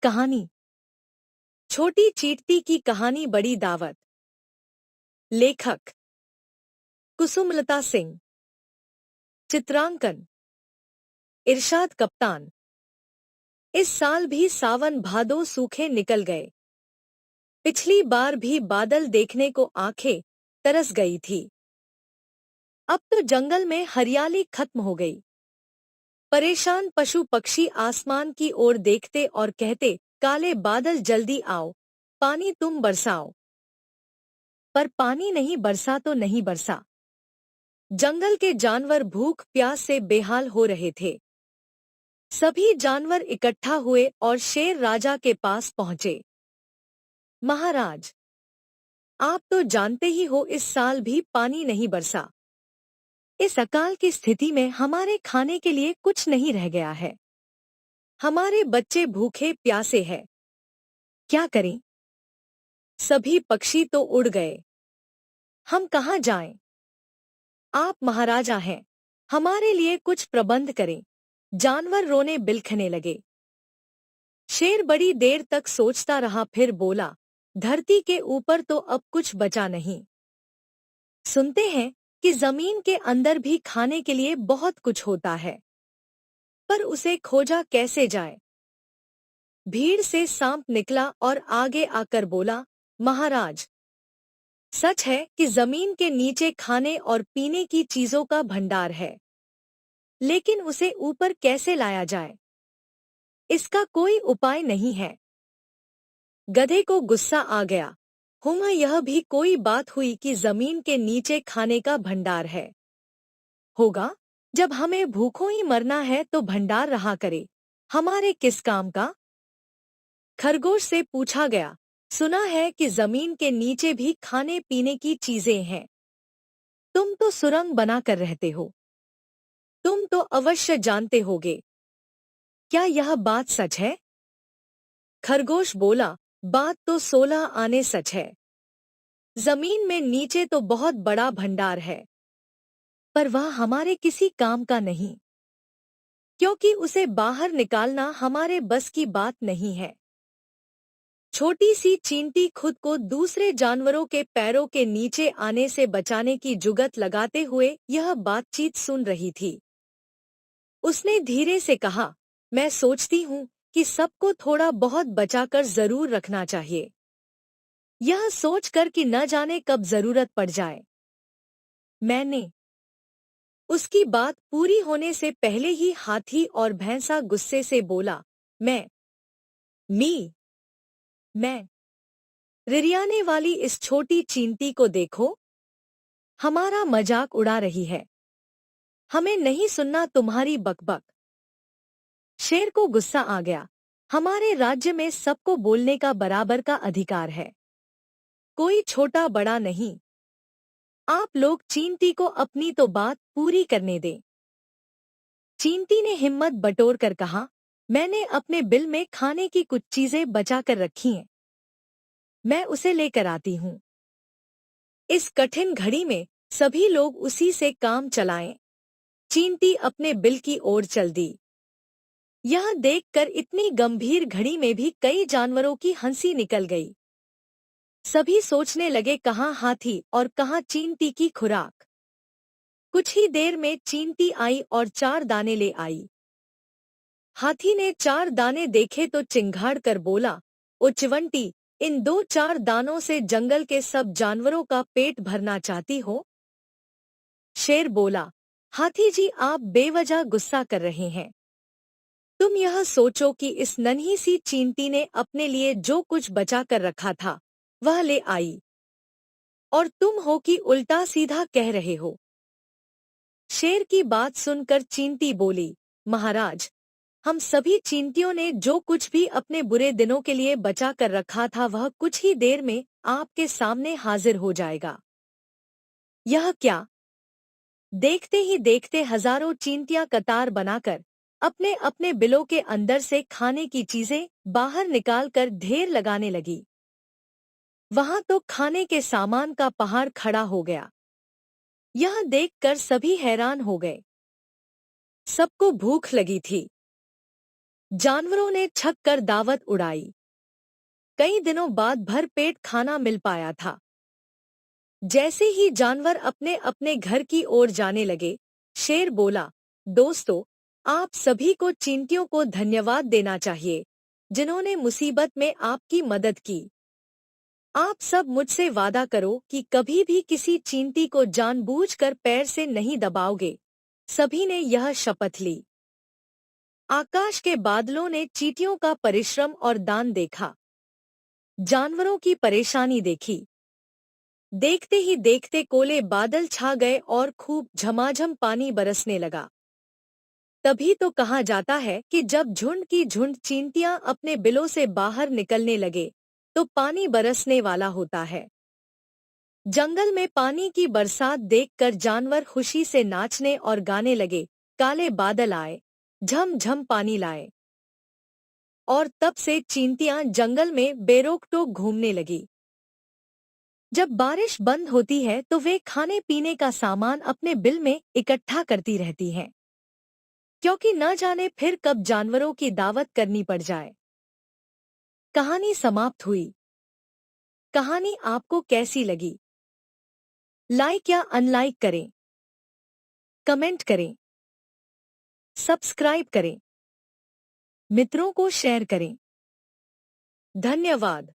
कहानी छोटी चींटी की कहानी बड़ी दावत। लेखक कुसुमलता सिंह। चित्रांकन इरशाद कप्तान। इस साल भी सावन भादो सूखे निकल गए। पिछली बार भी बादल देखने को आंखें तरस गई थी। अब तो जंगल में हरियाली खत्म हो गई। परेशान पशु पक्षी आसमान की ओर देखते और कहते, काले बादल जल्दी आओ, पानी तुम बरसाओ। पर पानी नहीं बरसा तो नहीं बरसा। जंगल के जानवर भूख प्यास से बेहाल हो रहे थे। सभी जानवर इकट्ठा हुए और शेर राजा के पास पहुंचे। महाराज, आप तो जानते ही हो इस साल भी पानी नहीं बरसा। इस अकाल की स्थिति में हमारे खाने के लिए कुछ नहीं रह गया है। हमारे बच्चे भूखे प्यासे हैं। क्या करें? सभी पक्षी तो उड़ गए। हम कहाँ जाएं? आप महाराजा हैं, हमारे लिए कुछ प्रबंध करें। जानवर रोने बिलखने लगे। शेर बड़ी देर तक सोचता रहा, फिर बोला, धरती के ऊपर तो अब कुछ बचा नहीं। सुनते हैं कि जमीन के अंदर भी खाने के लिए बहुत कुछ होता है, पर उसे खोजा कैसे जाए? भीड़ से सांप निकला और आगे आकर बोला, महाराज, सच है कि जमीन के नीचे खाने और पीने की चीजों का भंडार है, लेकिन उसे ऊपर कैसे लाया जाए? इसका कोई उपाय नहीं है। गधे को गुस्सा आ गया। यह भी कोई बात हुई कि जमीन के नीचे खाने का भंडार है? होगा, जब हमें भूखों ही मरना है तो भंडार रहा करे, हमारे किस काम का? खरगोश से पूछा गया, सुना है कि जमीन के नीचे भी खाने पीने की चीजें हैं। तुम तो सुरंग बनाकर रहते हो, तुम तो अवश्य जानते होगे। क्या यह बात सच है? खरगोश बोला, बात तो 16 आने सच है। जमीन में नीचे तो बहुत बड़ा भंडार है, पर वह हमारे किसी काम का नहीं, क्योंकि उसे बाहर निकालना हमारे बस की बात नहीं है। छोटी सी चींटी खुद को दूसरे जानवरों के पैरों के नीचे आने से बचाने की जुगत लगाते हुए यह बातचीत सुन रही थी। उसने धीरे से कहा, मैं सोचती हूँ कि सबको थोड़ा बहुत बचाकर जरूर रखना चाहिए, यह सोचकर कि न जाने कब जरूरत पड़ जाए। मैंने उसकी बात पूरी होने से पहले ही हाथी और भैंसा गुस्से से बोला, मैं रिरियाने वाली इस छोटी चींटी को देखो, हमारा मजाक उड़ा रही है। हमें नहीं सुनना तुम्हारी बकबक। शेर को गुस्सा आ गया। हमारे राज्य में सबको बोलने का बराबर का अधिकार है, कोई छोटा बड़ा नहीं। आप लोग चींटी को अपनी तो बात पूरी करने दें। चींटी ने हिम्मत बटोर कर कहा, मैंने अपने बिल में खाने की कुछ चीजें बचा कर रखी हैं, मैं उसे लेकर आती हूँ। इस कठिन घड़ी में सभी लोग उसी से काम चलाएं। चींटी अपने बिल की ओर चल दी। यह देखकर इतनी गंभीर घड़ी में भी कई जानवरों की हंसी निकल गई। सभी सोचने लगे, कहाँ हाथी और कहाँ चींटी की खुराक। कुछ ही देर में चींटी आई और 4 दाने ले आई। हाथी ने 4 दाने देखे तो चिंघाड़ कर बोला, ओ चिवंटी, इन 2-4 दानों से जंगल के सब जानवरों का पेट भरना चाहती हो? शेर बोला, हाथी जी, आप बेवजह गुस्सा कर रहे हैं। तुम यह सोचो कि इस नन्ही सी चींटी ने अपने लिए जो कुछ बचा कर रखा था वह ले आई, और तुम हो कि उल्टा सीधा कह रहे हो। शेर की बात सुनकर चींटी बोली, महाराज, हम सभी चींटियों ने जो कुछ भी अपने बुरे दिनों के लिए बचा कर रखा था वह कुछ ही देर में आपके सामने हाजिर हो जाएगा। यह क्या? देखते ही देखते हजारों चींटियां कतार बनाकर अपने अपने बिलों के अंदर से खाने की चीजें बाहर निकालकर ढेर लगाने लगी। वहां तो खाने के सामान का पहाड़ खड़ा हो गया। यह देखकर सभी हैरान हो गए। सबको भूख लगी थी। जानवरों ने छक कर दावत उड़ाई। कई दिनों बाद भर पेट खाना मिल पाया था। जैसे ही जानवर अपने अपने घर की ओर जाने लगे, शेर बोला, दोस्तों, आप सभी को चींटियों को धन्यवाद देना चाहिए, जिन्होंने मुसीबत में आपकी मदद की। आप सब मुझसे वादा करो कि कभी भी किसी चींटी को जानबूझकर पैर से नहीं दबाओगे। सभी ने यह शपथ ली। आकाश के बादलों ने चींटियों का परिश्रम और दान देखा। जानवरों की परेशानी देखी। देखते ही देखते कोले बादल छा गए और खूब झमाझम पानी बरसने लगा। तभी तो कहा जाता है कि जब झुंड की झुंड चींटियां अपने बिलों से बाहर निकलने लगे, तो पानी बरसने वाला होता है। जंगल में पानी की बरसात देखकर जानवर खुशी से नाचने और गाने लगे। काले बादल आए, झम झम पानी लाए। और तब से चींटियां जंगल में बेरोक-टोक घूमने लगी। जब बारिश बंद होती है तो वे खाने पीने का सामान अपने बिल में इकट्ठा करती रहती हैं, क्योंकि न जाने फिर कब जानवरों की दावत करनी पड़ जाए। कहानी समाप्त हुई। कहानी आपको कैसी लगी? लाइक या अनलाइक करें, कमेंट करें, सब्सक्राइब करें, मित्रों को शेयर करें। धन्यवाद।